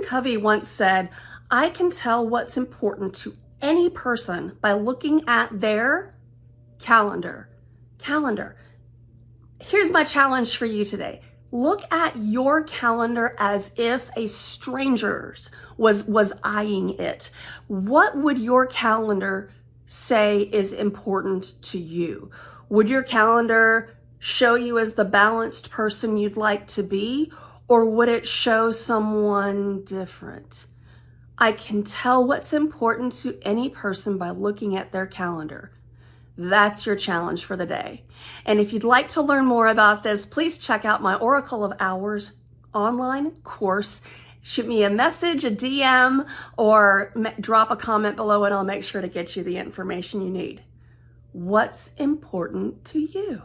Covey once said, I can tell what's important to any person by looking at their calendar. Here's my challenge for you today. Look at your calendar as if a stranger's was eyeing it. What would your calendar say is important to you? Would your calendar show you as the balanced person you'd like to be, or would it show someone different? I can tell what's important to any person by looking at their calendar. That's your challenge for the day. And if you'd like to learn more about this, please check out my Oracle of Hours online course. Shoot me a message, a DM, or drop a comment below and I'll make sure to get you the information you need. What's important to you?